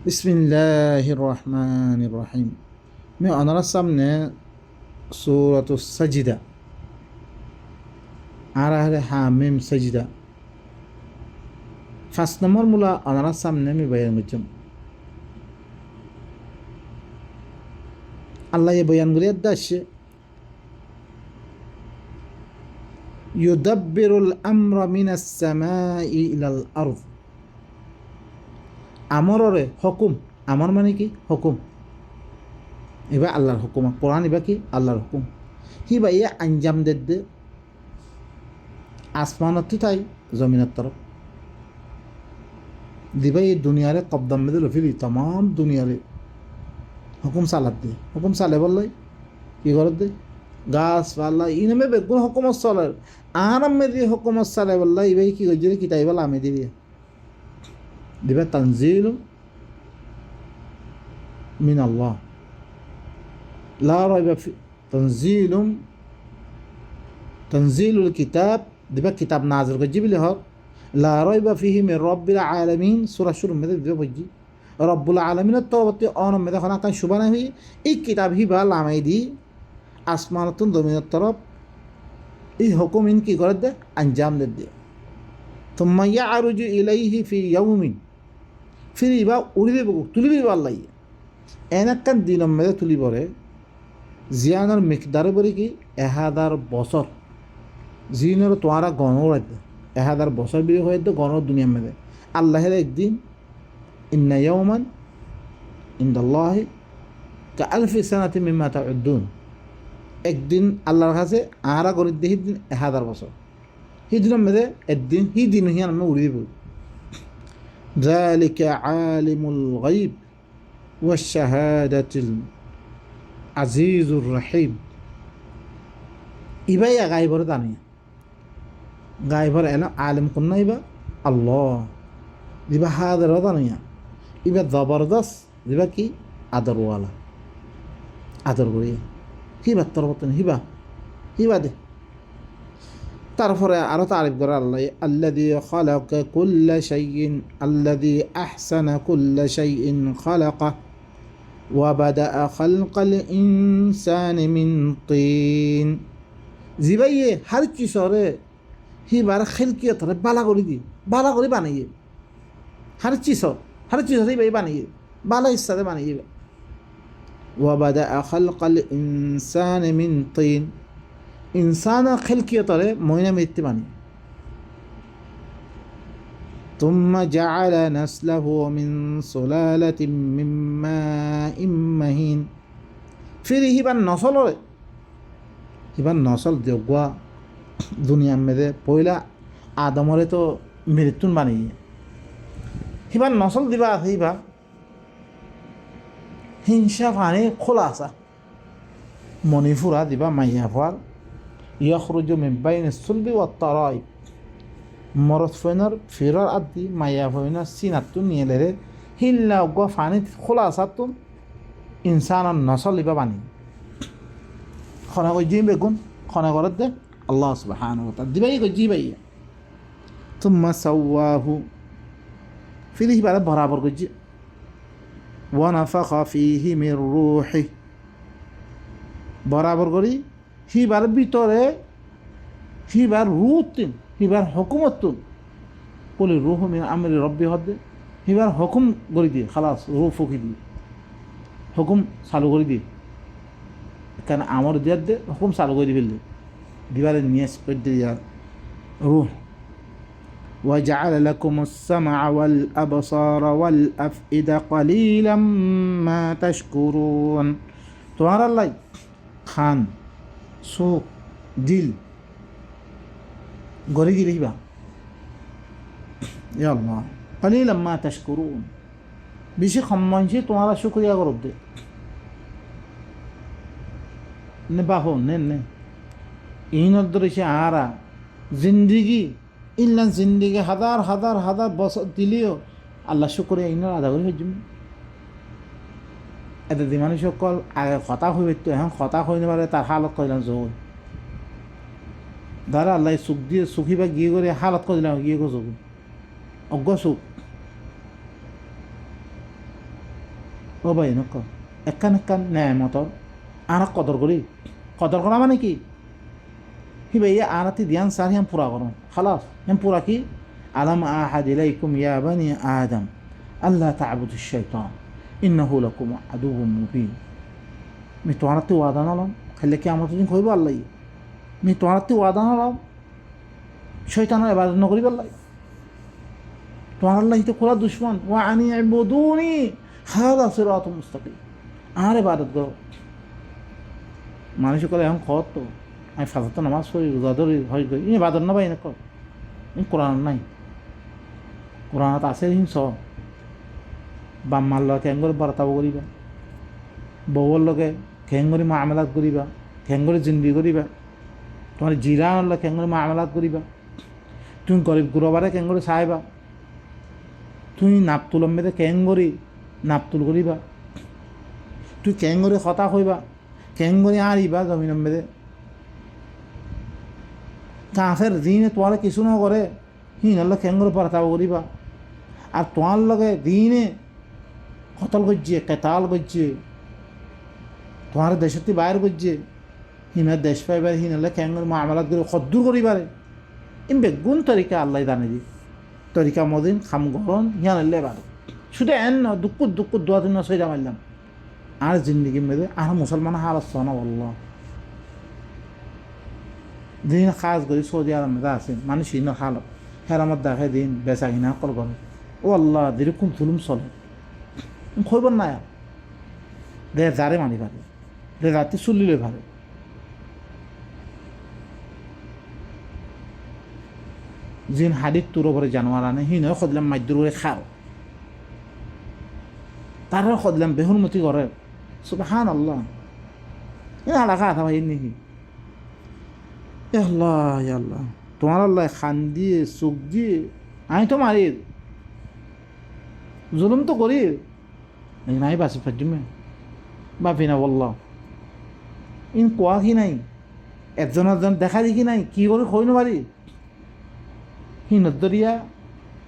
বিসমিল্লাহির রহমানির রহিম। আমি আপনার সামনে সূরাতুস সাজদা আর আহলে হামিম সাজদা 5 নম্বর মূলা আপনার সামনে আমি বয়ান করছি। আল্লাহ এই বয়ানগুলি দাসে ইউদাব্বিরুল আমরা মিনাস সামাই ইলাল আরদ। আমররে হুকুম, আমর মানে কি হুকুম, এবার আল্লাহর হুকুম, কোরআন এবার কি আল্লাহর হুকুম। হিবা ইয়ে আঞ্জাম দে আসমানত তাই জমিনের তরফ দিবা এই দুনিয়ারে কবদাম মেদে লফিলি তমাম দুনিয়ারে হুকুম চালাত দে, হুকুম চালে বললাই কি করত দে গাছ পাল্লা ইনমে বেগুন হুকুমত চলে আরাম মে দিয়ে হুকুমত চালে বললাই ইবাই কি করছে কিতাই বলা আমি দিয়ে দিবা তানজিল মিন আল্লাহ লা রাইবা ফি তানজিলুল কিতাব দিবা কিতাব নাজিল করছে বলে হক লা রাইবা ফিহি মির রাব্বিল আলামিন সূরা শুরু মে দিবা বুঝি রব্বুল আলমিনের তরফতে অনমে দেখুন আকাশ সুবানা হই এই কিতাব হিবা লামাই দি আসমানতুন জমিনের তরফ এই হুকুম ইন কি করে দে আঞ্জাম দে তুম্মা ইয়ারুজু ইলাইহি ফি ইয়াউমিন ফিরি বা উড়িবে তুলিবি আল্লাহ এনাক্কান দিনম মেদে তুলি পরে জিয়ানোর মিকদারে বলি কি 1000 বছর জিনের তোয়ারা গণর 1000 বছর বিয়ে হয়ে গণর দুনিয়া মেদে আল্লাহের একদিন ইন্না ইয়াওমান ইনদাল্লাহি কাআলফি সানাতি মিম্মা তাউদ্দুন। একদিন আল্লাহর কাছে আরা গণিত দেখি দিন 1000 বছর সেই দিনের মেদে একদিন সেই দিন হিয়ান আমি উড়িয়ে দিব। যালিকা আলিমুল গাইব ওয়া শাহাদাতিল আজিজুর রহিম। ইবাই গাইবর জানি গাইবর এলা আলিম কোন ইবা আল্লাহ দিবা হাদের জানিয়া ইবা জবরদস্ত দিবা কি আদরওয়ালা আদর করিয়া হিবা তোর মতন হিবা হিবা দে। তারপরে আরো তারিফ করে আল্লাহ আল্লাযী খালাকা কুল্লা শাইইন আল্লাযী আহসানা কুল্লা শাইইন খালাকা ওয়া বাদাআ খালকাল ইনসানি মিন তিন। জিবাইয়ে হার চিসরে হিবার খেলকিয়ত বালা করে দি বালা করে বানাইয়ে হার চিসর হিবাই বানাইয়ে বালা ইচ্ছাতে বানাইয়ে ওয়া বাদাআ খালকাল ইনসানি মিন তিন। ইনসান খেলকিয়তরে ময়না মৃত্যু বানি তুম্মা জাআলা নাসলাহু মিন সুলালাতিন মিন মাইন মাহিন। ফির হিবার নসল যোগুয়া দুনিয়ার মেদে পয়লা আদমরে তো মৃত্যুন বানিয়ে হিবার নসল দিবা হিবা হিংসা ফানে খোলা আসা মণিপুরা দিবা মাইয়া ফার ইয়াখরুজু মিন বাইনি সুলবি ওয়াত তারাইব। মরদ ফয়নার ফিরার আদি মাইয়া ফয়নার সিনাতুন নিয়ে লেরে হিল্লা গো ফানি খোলা আসাতুন ইনসানার নসল দিবা বানি খনা কই জি বেগুন খনা করত দে আল্লাহ সুবহানাহু ওয়া তাআলা দিবাই কই জি ভাই তুম্মা সাওয়াহু ফিরি বারে বরাবর কই জি ওয়া নাফাখা ফিহি মির রূহি বরাবর করি হিবার ভিতরে হিবার রুতিন হিবার হুকুমতুন বলে রুহ মিন আমরি রব্বি হদ্দে হিবার হুকুম করে দিয়ে খালাস রুহ ফুকি দিয়ে হুকুম চালু করে দিয়ে কেন আমর দিয়ার দে হুকুম চালু করে ফেললে দিবারে নিয়ে করে দিয়ে রুহ وجعل لكم السمع والأبصار والأفئدة قليلا ما تشكرون। তোমার আল্লাহ খান চোখ দিল গড়ি দিলিবা ইয়া আল্লাহ কালিলাম মা তাশকুরুন বেশি সম্মানসে তোমারা শুকরিয়া করব দে নে বাহো নে ইনর দরেছে আরা জিন্দিগি ইল্লা জিন্দিগি হাজার হাজার হাজার বছর দিলেও আল্লাহ শুকরিয়া ইনর আদা করে হইজুম। এতে যে মানুষ সকল আগে কথা হইবে তো এখন কথা হইতে পারে তার হালত কইলাম যোগ ধরা আল্লাহ চুখ দিয়ে চুখিবা গিয়ে করে হালত করে দিলাম গিয়ে গো যোগ অজ্ঞ চুখ ও ভাই নক একান একান ন্যায়মতর আনা কদর করা মানে কি হি ভাই আনাতি ধ্যান সার হ্যাঁ পুরা করুন খালাস হ্যাঁ পুরা কি আলাম আহাদ ইলাইকুম ইয়া বানি আদম আল্লাহ তা'বুদু শাইতান ইন্নাহু লাকুম আদুউম মুবিন মি তোয়ারাতে ওয়াদা নালাম খাইলে কি আমার দিন কইব আল্লাহ মি তোয়ারাতে ওয়াদা নালাম শয়তানের ইবাদত নকরিব আল্লাহ তোমার আল্লাহ তো খোলা দুশ্মন ওয়া আনি ইবুদুনি হাদা সিরাতুম মুস্তাকিম আর ইবাদত করো মানুষ করে এখন খত তো আমি ফাজাতো নামাজ পড়ি রোজা ধরি হজ করি ইনি ইবাদত না পাই না কর কোরআন নাই কোরআনত আছে হিংস বাম্মার লগে কেং করে বার্তাব করিবা বউর লগে কেং করে মামলাত করিবা কেং করে জিন্দি করিবা তোমার জিরানোর লগে কেং করে মামলাত করিবা তুমি গরিব গুরবারে কেং করে চাইবা তুমি নাপতুল মেয়েদে কেং করি নাপতুল করিবা তুই কেং করে কথা কইবা কেং করে আরিবা জমিন মেয়েদে কাফের দিনে তোমার কিছু না করে হিনাল্লা কেং করে বার্তাব করিবা আর তোমার লগে দিনে কতল করছে কেতাল করছে তোমার দেশতে বাইর করছে হিনার দেশ পাইবার হিনালে কেঙ্গর মামলাত করে খদ্দুর করিবারে ইম বেগুন তরিকা আল্লাহ জানে দি তরিকা মদিন খাম গরম হিয়ানাল্লে বার শুধু এন ন দুঃখ দোয়া দিন সইরা মারলাম আর জিন্দিগি মেয়েদের আর মুসলমান হাল আসছে না বলল দিন খাস করি সৌদি আরব মেয়েদা আছে মানুষ হিন হাল হেরামত দেখে দিন বেচা কিনা কল করে ও আল্লাহ যেরকম জুলুম চলে খবর নাই আর দে যারে মানি পারে দে রাতে চুলিলে পারে যিন হাদিত তোর ওপরে জানোয়ার আনে হি নয় সদলাম মাদ্যুর করে খাও তারা সদলাম বেহুরমতি করে সুবহান আল্লাহ এ আলাকা আথা ভাই নাকি আল্লাহ আল্লাহ তোমার আল্লাহ খান দিয়ে চোখ দিয়ে আমি তো মারি জুলুম তো করি নাই বাসি ফাজুমে বাপি না বলল ইন কোয়া কি নাই একজন দেখা দেখি নাই কি করে খই নারি হিনদরিয়া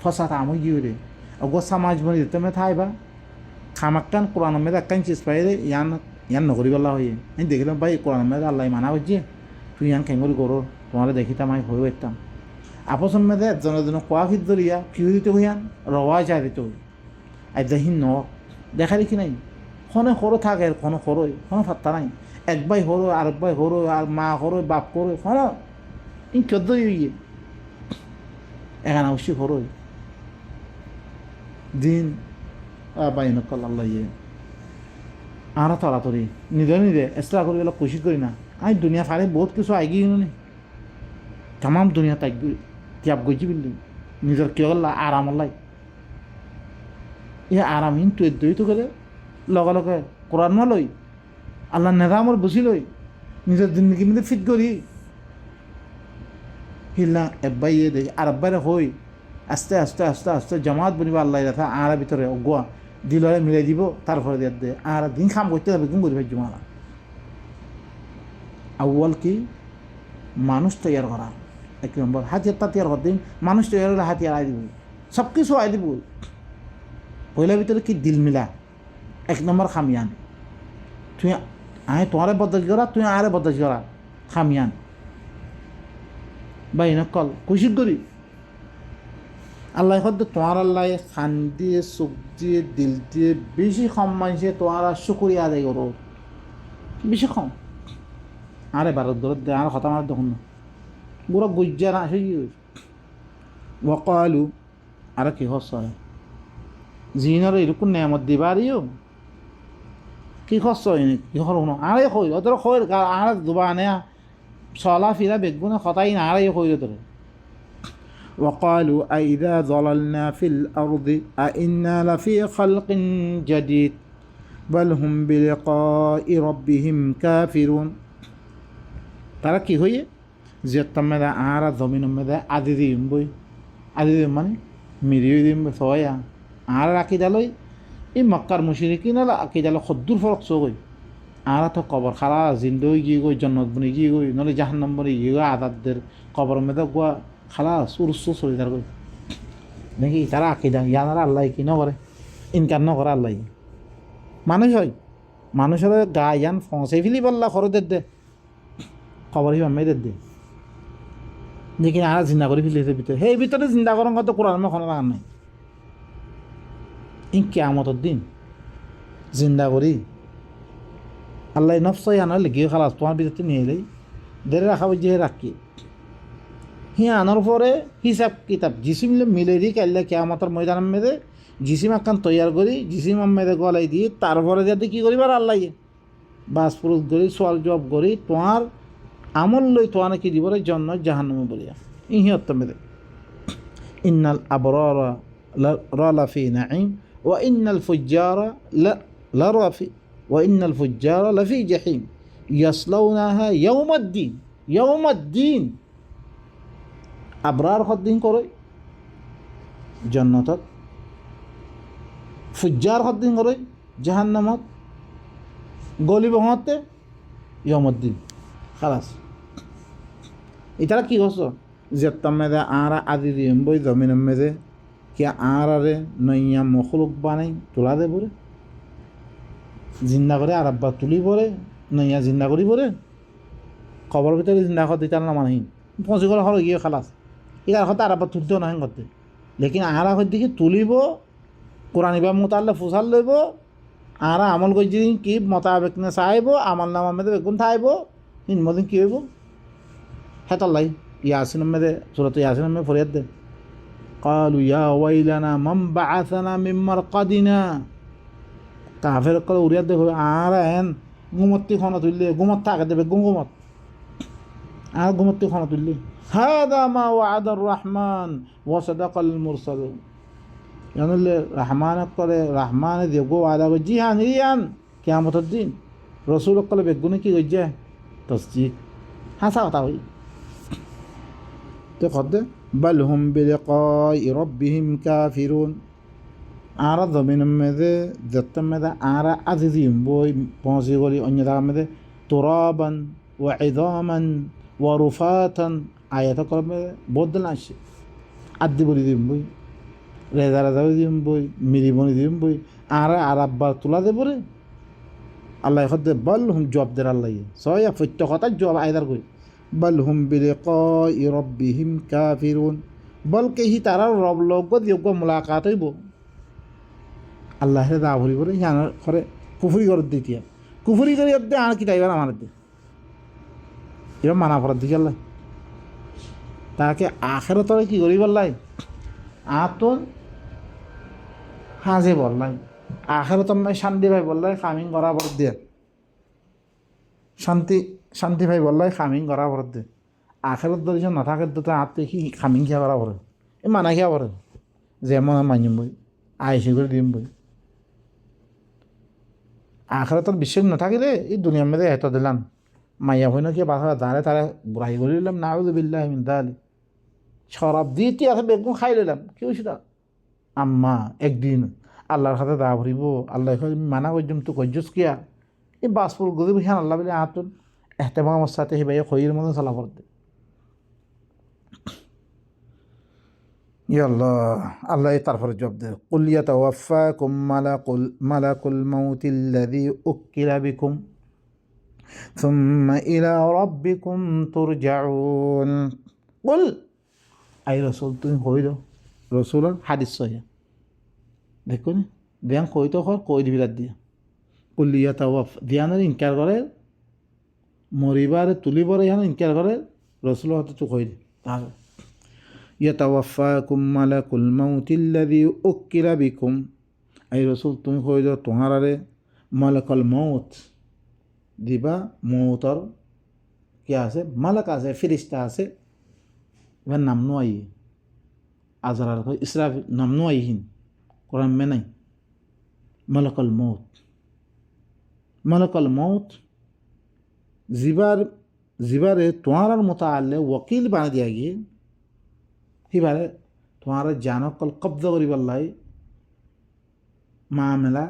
ফসা তামই গিয়ে অগো সমাজ বনি তুমি থাইবা খামাক্কান কোরআন মেয়েদা কান চিজ পাইরে ইয়ান নকরি বলা হয়ে আমি দেখলাম ভাই কোরআন মেয়েদা আল্লাহ মানা হচ্ছে তুই ইয়ান কেঙ্গরি করো তোমার দেখিতাম আমি হয়ে পারতাম আপসন মেয়েদা একজন কোয়া ফিদরিয়া ফিউ দিতে হইয়ান রওয়া যায় দিতে হই আজ দেখিন ন দেখা দেখি নাই খনে সরো থাকে কোনো সরোই কোনো ফাত্তা নাই এক ভাই সরো আর ভাই সরো আর মা সরো বাপ করো খন ইন চোদ্দ ইয়ে এখানে অবশ্যই সরোই দিন বাই নকল আল্লাহ ইয়ে আর তরাতরি নিজে এসলা করি গেলে কোশিশ করি না আমি দুনিয়া ফারে বহুত কিছু আগে নি তাম দুনিয়া তাই ত্যাগ করছি বিল্লি নিজের কি হল আরাম লাই এ আরাম হিন তুই দই তো গেলে লগে লগে কোরআন না লই আল্লাহ নেদামর বুঝি লই নিজের জিন্দগি মধ্যে ফিট করি হিল্লা এব্বাই ইয়ে দেয় আর আব্বাইরে হই আস্তে আস্তে আস্তে আস্তে জামাত বনিবা আল্লাহ দেখা আর ভিতরে অগুয়া দিলরে মিলাই দিব তারপরে দিয়ে দে আর দিন খাম করতে হবে গুম করি ভাই জমা আউ্বাল কি মানুষ তৈয়ার করা এক নম্বর হাতিয়ার তাতিয়ার কর দিন মানুষ তৈয়ার হলে হাতিয়ার আই দিব সব কিছু আই দিব পয়লার ভিতরে কি দিল মিলা এক নম্বর খামিয়ান তুই আয় তোমারে বদল করা তুই আরে বদল করা খামিয়ান বাই নকল কুশিক করি আল্লাহ হদ তোমার আল্লাহ খান দিয়ে চোখ দিয়ে দিল দিয়ে বেশি কম মানুষে তোমার শুকুরিয়া আদায় করো বেশি কম আরে ভারত দরদ দে আর কথা আমার দেখুন না পুরো গুজ্জা না আসে কি ওয়াকালু আর কি হস জিনার এরকম নেমত দিবারিও কি খরচ হয়নি কি হরণ আরে কই ওদের কই আর দুবা আনে চলা ফিরা বেগুনে খতাই না আরে কই ওদের وقالوا أئذا ضللنا في الأرض أئنا لفي خلق جديد بل هم بلقاء ربهم كافرون তারা কি হয়ে যে তোমরা আর জমিন মধ্যে আদি দিম বই আদি দিম মানে মিরিয়ে দিম সয়া আর রাখি দালই এই মক্কার মুশরিকিন রাখি দাল খদ্দুর ফরক চগই আর তো কবর খালা জিন্দই গিয়ে গই জন্নত বনি গিয়ে গই নলে জাহান্নাম বনি গিয়ে গই আদাদের কবর মধ্যে গোয়া খালা সুরসু চলি তার গই নাকি তারা আঁকি দাম ইয়ানারা আল্লাহ কি নকরে ইনকার নকরে আল্লাহ মানুষ হয় মানুষের গায়ান ফসে ফেলি বললা খরচের দে খবর হিবাম মেয়েদের দে দেখি আর চিন্তা করে ফেলিছে ভিতরে সেই ভিতরে চিন্তা করার কত কোরআন কোনো লাগান নাই ই কেয়ামতের দিন চিন্তা করি আল্লাহ নফসাই আনার লেগিয়ে খালাস তোমার ভিতরে নিয়ে এলেই ধরে রাখা বুঝে রাখি হি আনার পরে হিসাব কিতাব জিসিম মিলে দিই কাইলে কেয়ামতের ময়দান মেয়েদে জিসিম আকান তৈয়ার করি জিসিম মেয়েদে গলাই দিয়ে তারপরে যাতে কী করিবার আল্লাহ বাস পুরুষ করি সোয়াল জবাব করি তোমার আমল লই তোমার কি দিব জন্য জাহান্নামে বলিয়া ইহিয়ত মেয়েদে ইন্নাল আবরারা লাফি নাঈম ওয়া ইন্নাল ফুজ্জারা লাফি ওয়া ইন্নাল ফুজ্জারা লাফি জাহিম ইয়াসলাউনাহা ইয়াউমাদ্দিন আবরার হদ্দিন করে জান্নাতত ফুজ্জার হদ্দিন করে জাহান্নামত গলিব হতে ইয়াউমাদ্দিন খালাস এটারা কি করছো যেতাম মেদে আরা আদি দিম বই জমিনের মেদে কি আরে নইয়া মখলুক বানাই তোলা দে পরে জিন্দা করে আর আব্বা তুলি পরে নইয়া জিন্দা করি পরে খবর ভিতরে জিন্দা করতে তার না মানহীন পৌঁছে করে হলো গিয়ে খালাস এটার কথা আর আব্বা তুলতেও নাহেন করতে লেকিন আরা দিকে তুলিব কোরআন ইবা মোতাল্লা ফুসাল লইব আরা আমল করছি কি মোতাবেক না চাইব আমল নামার মেদে বেগুন থাইব মদিন কী হইব হেতাল্লাই ইয়াসিন মেদে সুরত ইয়াসিন মে ফরিয়াদ দে قالوا يا ويلنا من بعثنا من مرقدنا কাফের কল উড়িয়াদ দে আর এন গুমত্তি খানা তুললে গুমত থাকে দেবে গুমত আর গুমত্তি খানা তুললে هذا ما وعد الرحمن وصدق المرسلون জানলে রহমান করে রহমান দিয়ে গো আদা গো জি হ্যাঁ নিরিয়ান কিয়ামতের দিন রসুল কলে বেগুনে কি গইছে তসদিক হাসা কথা হই তো কদ بل هم بلقاء ربهم كافرون আরা জমিন মেদে যত মেদে আরা আজিজিম বই পৌঁছে গলি অন্য জায়গা মেদে তুরাবান ওয়া ইদামান ওয়া রুফাতান আয়াত করবে বদল আসে আদি বলি দিম বই রেজা রেজা দিম বই মিরিবনি দিম বই আরা আরাব্বার তোলা দে পরে আল্লাহ খদ্দে বল হুম জবাব দের আল্লাহ সয়া ফত্য কথা জবাব আয়দার কই বল হুম বিলিকাই রব্বিহিম কাফিরুন বলকে হি তারা রব লোক যোগ্য মুলাকাত হইব আল্লাহ দা ভরি করে হিয়ান করে কুফরি করে দিতিয়া কুফরি করে দে আর কি তাইবার আমার দে এরকম মানা পড়ার দিকে আল্লাহ তাকে আখেরাতরে কি করি বললাই আতন হাজে বললাই আখেরাত শান্তি ভাই বললাই খামিং করা পর দিয়ে শান্তি ভাই বললাই খামিং করা পর দে আখেরাত যদি না থাকে তো আত্মে কি খামিং খেয়া করা পড়ে এ মানা খেয়া পড়ে যেমন মানিম বই আইসি করে দিম বই আখেরাতর বিশ্বাস না থাকিলে এই দুনিয়ার মধ্যে এত দিলাম মাইয়া হই না কি বাসা দাঁড়ে তারা বুড়াই করে দিলাম নাউযুবিল্লাহ মিন যালিক শরাব দিতে আছে বেগুন খাই নিলাম কি হয়েছে আম্মা একদিন আল্লাহর সাথে দা ভরিব আল্লাহ মানা করছম তো কজ্জস কিয়া এই বাসপুর গরিব হ্যাঁ আল্লাহ বলে আতুন এহতেমামের সাথে হে ভাইয়া খইয়ের মতো চলা পড়তে ইয়াল্লাহ আল্লাহ তারপরে জবাব দে কুল ইয়াতাওয়াফাকুম মালাকুল মাউতিল্লাযী উক্কিলা বিকুম সুম্মা ইলা রাব্বিকুম তুরজাউন কুল আই রসুল তুমি কই দাও রসুলের হাদিস সহিহ দেখুন দিয়ান কই তো কই দিবি রাত দিয়া কুল দিয়ানের ইনকার করে মরিবারে তুলিবারে ইহান ইনকার করে রসুলের হাতে তো কই দি তাহলে ইয়াতাওয়াফাকুম মালাকুল মাউতিল্লাযী উক্কিলা বিকুম আই রসুল তুমি কই দাও তোমারে মালাকুল মাউত দিবা মৌতর কি আছে মালাক আছে ফিরিস্তা আছে এবার নাম নোয়াই আজরার ইসরাফ নাম নোয়াইহীন কোরআন মে নাই মালাকুল মৌত জিবারে তোমার মোতালে ওকিল বানা দিয়া গিয়ে সিবারে তোমার জানকল কব্জা করিবার লাই মামলা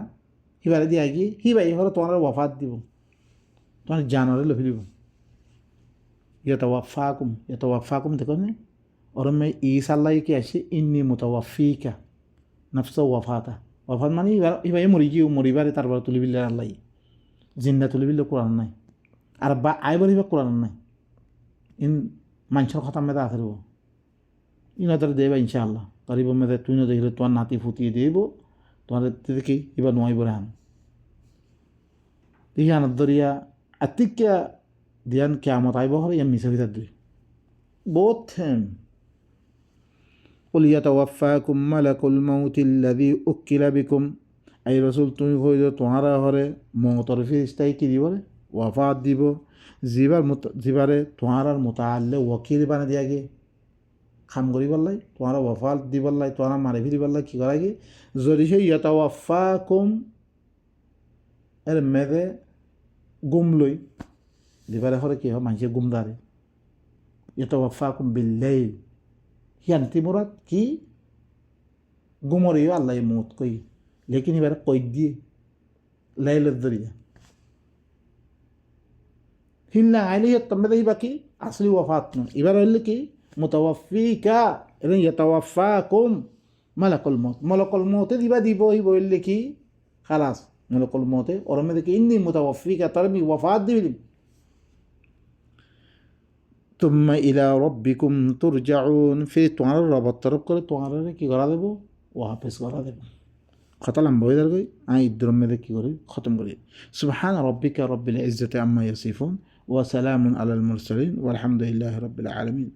সিবারে দিয়া গিয়ে সিবাই হলে তোমার ওয়াফাত দিব তোমার জানরে লফি দিব ইয়াতাওয়াফাকুম দেখো নে और मैं ईसा अल्लाह की ऐसे इन्नी मुतवफ़ीका नफ्स वफ़ाता ওয়াফাত মানে এবার মরি গিয়ে মরিবারে তারপরে তুলিবিল্লে আল্লাহ জিন্দা তুলিবিল্লে কোরআন নাই আর বা আইবার এবার কোরআন নাই ইন মানুষের কথা মেদা আথেরব ইনাদের দেবা ইনশাআল্লাহ তারিব মেদে তুই না দেখলে তোমার নাতি ফুটিয়ে দেব তোমার দেখি এবার নয় বলে আন দেখি আনার দরিয়া আতিকা দিয়ান কেমত আইব হলে ইয়ান মিশা ভিতর দুই বহুত থেম قل يتوفاكم ملك الموت الذي أكل بكم এই রসুল তুমি কই যে তোমারা হরে মতর ফিরিস্তাই কি দিব ওয়াফাত দিব জিবারে তোমার মোতাল্লে ওয়াকিল বানা দিয়া গে খাম করি পারলাই তোমার ওয়াফাত দিবাল্লাই তোমার মারে ফিরি পারলাই কী করা গে যদি সে ইয়াতাওয়াফাকুম এর মেদে গুম লই দিবারে হরে কি হয় মানুষের গুম দাঁড়ে ইয়াতাওয়াফাকুম বিল্লাইল হিয়ান্তি মুরাদ কি গুমরিও আল্লাহ মত কই লেকিন এবারে কই দিয়ে লাইলের দরিয়া হিল্লা আইলে তমে দেখি বাকি আসলি ওয়াফাত না এবার হইলে কি মুতাওয়াফিকা এর ইয়াতাওয়াফাকুম মালাকুল মউত মালাকুল মউতে দিবা দিব এই বললে কি খালাস মালাকুল মউতে ওর মধ্যে কি ইন্নী মুতাওয়াফিকা তার আমি ওয়াফাত দিবি তুম্মা ইলা রব্বিকুম তুরজাউন ফির তোমার রবের তরফ করে তোমার কি করা দেবো ওয়াপস করা দেবো কথা লম্বা হয়ে যাবে আমি ইদ্রম মেয়েদের কী করি খতম করি সুবহান রব্বিকা রব্বিল ইজ্জতি আম্মা ইয়াসিফুন ওয়া সালামুন আলাল মুরসালিন ওয়ালহামদুলিল্লাহি রাব্বিল আলামিন